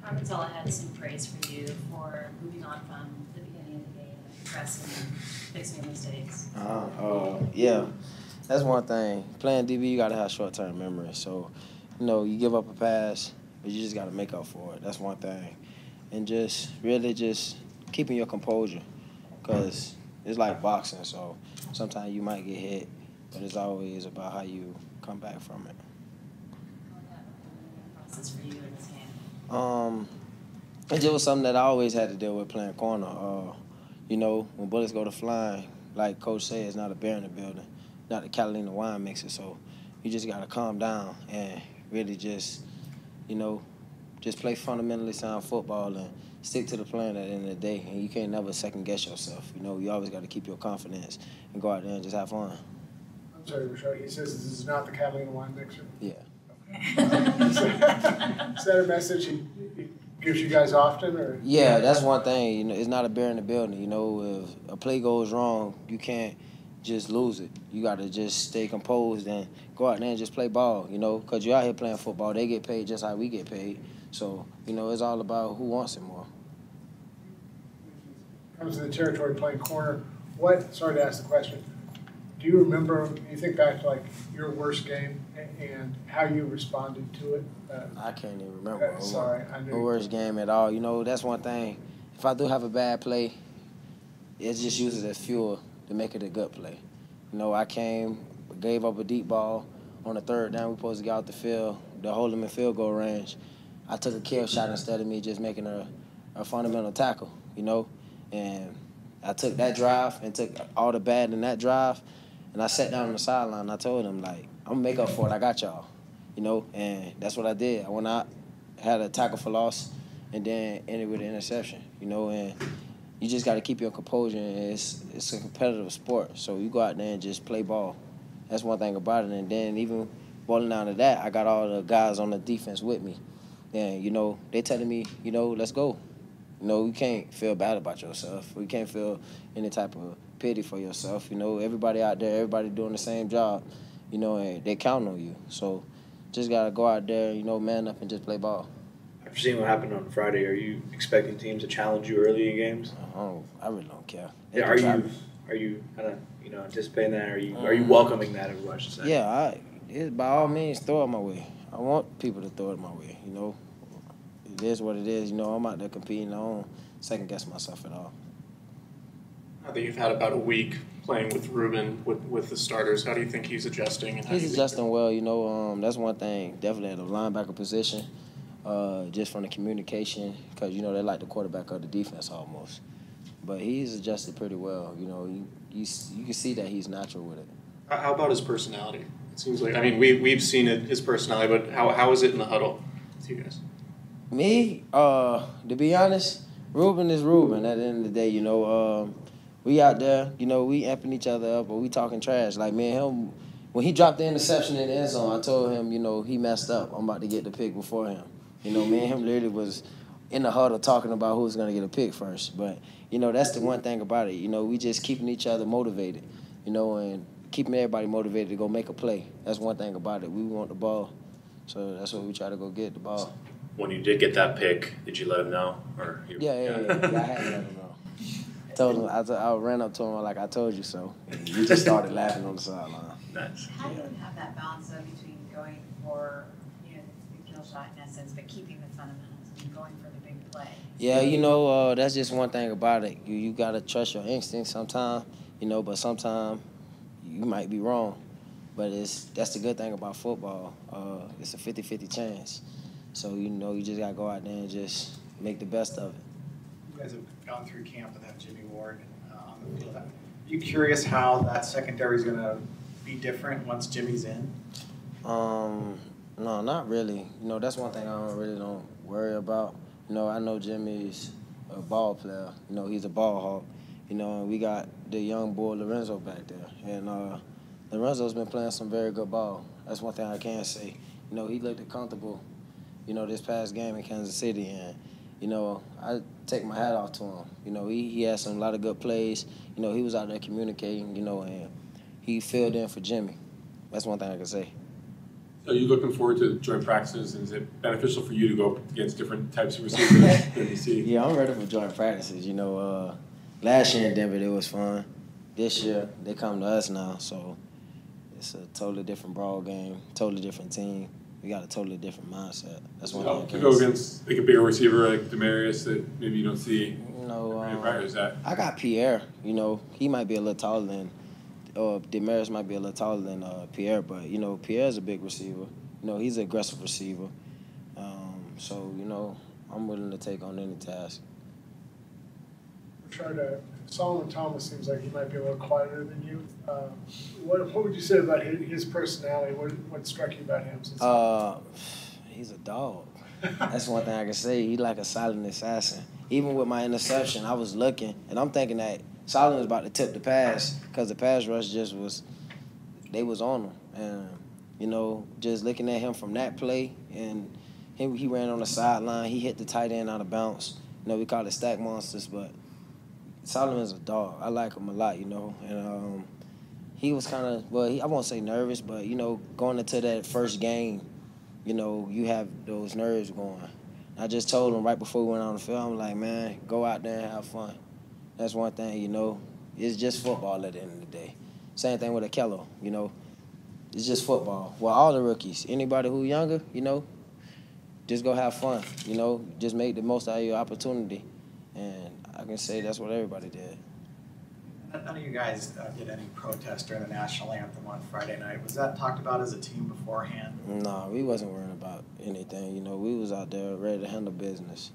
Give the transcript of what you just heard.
Arkansas had some praise for you for moving on from the beginning of the game, pressing and fixing mistakes. Yeah, that's one thing. Playing DB, you got to have short-term memory. So, you give up a pass, but you just got to make up for it. That's one thing. And just really just keeping your composure, because it's like boxing. So sometimes you might get hit, but it's always about how you come back from it. Process for you in this game? It just was something that I always had to deal with playing corner. When bullets go to flying, like Coach said, it's not a bear in the building, not the Catalina wine mixer. So you just got to calm down and really just play fundamentally sound football and stick to the plan at the end of the day. And you can't never second-guess yourself. You always got to keep your confidence and go out there and just have fun. I'm sorry, Rashard. He says this is not the Catalina wine mixer? Yeah. Is that a message he gives you guys often? Or? Yeah, that's one thing. It's not a bear in the building. If a play goes wrong, you can't just lose it. You got to just stay composed and go out there and just play ball, because you're out here playing football. They get paid just how we get paid. So, it's all about who wants it more. Comes to the territory playing corner. Sorry to ask the question, do you remember, you think back to your worst game and how you responded to it? I can't even remember. Sorry, I knew. The worst game at all. That's one thing. If I do have a bad play, it just uses as fuel to make it a good play. I gave up a deep ball on the third down. We supposed to get out the field, to hold them in field goal range. I took a kill shot instead of me just making a fundamental tackle, And I took that drive and took all the bad in that drive, and I sat down on the sideline and I told them, I'm going to make up for it. I got y'all, And that's what I did. I went out, had a tackle for loss, and then ended with an interception, And you just got to keep your composure. And it's a competitive sport, so you go out there and just play ball. That's one thing about it. And then even boiling down to that, I got all the guys on the defense with me. And, they telling me, let's go. You can't feel bad about yourself. You can't feel any type of pity for yourself. Everybody out there, everybody doing the same job, and they count on you. So just got to go out there, man up and just play ball. After seeing what happened on Friday, are you expecting teams to challenge you early in games? I really don't care. Yeah, are you kind of, anticipating that? Are you welcoming that, everyone should say? Yeah, by all means, throw it my way. I want people to throw it my way, It is what it is. I'm out there competing. I don't second-guess myself at all. I think you've had about a week playing with Reuben, with the starters. How do you think he's adjusting? And he's adjusting well. That's one thing. Definitely at the linebacker position, just from the communication, because, they're like the quarterback of the defense almost. But he's adjusted pretty well. You can see that he's natural with it. How about his personality? It seems like, we've seen his personality, but how is it in the huddle with you guys? Me, to be honest, Reuben is Reuben at the end of the day, we out there, we amping each other up, or we talking trash. Like, me and him, when he dropped the interception in the end zone, I told him, he messed up. I'm about to get the pick before him. Me and him literally was in the huddle talking about who's going to get a pick first. But, that's the one thing about it. We just keeping each other motivated, and keeping everybody motivated to go make a play. That's one thing about it. We want the ball, so that's what we try to go get, the ball. When you did get that pick, did you let him know? Yeah, I had to let him know. Told him, I ran up to him like I told you so. We just started laughing on the sideline. Nice. How do you have that balance though between going for the kill shot in essence, but keeping the fundamentals and going for the big play? Yeah, that's just one thing about it. You gotta trust your instincts sometimes, but sometimes you might be wrong. But that's the good thing about football. It's a 50-50 chance. So, you just got to go out there and just make the best of it. You guys have gone through camp without Jimmy Ward on the field. Are you curious how that secondary is going to be different once Jimmy's in? No, not really. That's one thing I don't worry about. I know Jimmy's a ball player. He's a ball hawk. And we got the young boy Lorenzo back there. And Lorenzo's been playing some very good ball. That's one thing I can say. He looked comfortable this past game in Kansas City, and, I take my hat off to him. He had a lot of good plays. He was out there communicating, and he filled in for Jimmy. That's one thing I can say. Are you looking forward to joint practices, and is it beneficial for you to go up against different types of receivers than you see? Yeah, I'm ready for joint practices. You know, last year in Denver, it was fun. This year, they come to us now, so it's a totally different ball game, totally different team. We got a totally different mindset. That's one thing. To go against like a bigger receiver like Demarius that maybe you don't see. You know, I got Pierre. You know, he might be a little taller than. Demarius might be a little taller than Pierre, but, you know, Pierre's a big receiver. You know, he's an aggressive receiver. So, you know, I'm willing to take on any task. Solomon Thomas seems like he might be a little quieter than you. What would you say about his personality? What struck you about him? He's a dog. That's one thing I can say. He's like a silent assassin. Even with my interception, I was looking, and I'm thinking that Solomon was about to tip the pass because the pass rush they was on him. And, you know, just looking at him from that play, and he ran on the sideline. He hit the tight end out of bounds. You know, we call it stack monsters, but Solomon's a dog. I like him a lot, you know. And he was kind of, I won't say nervous, but, you know, going into that first game, you know, you have those nerves going. I just told him right before we went on the field, I'm like, man, go out there and have fun. That's one thing, you know. It's just football at the end of the day. Same thing with Akello, you know. It's just football. Well, all the rookies, anybody who's younger, you know, just go have fun, you know. Just make the most out of your opportunity. And I can say that's what everybody did. None of you guys did any protest during the national anthem on Friday night. Was that talked about as a team beforehand? No, we wasn't worrying about anything. You know, we was out there ready to handle business.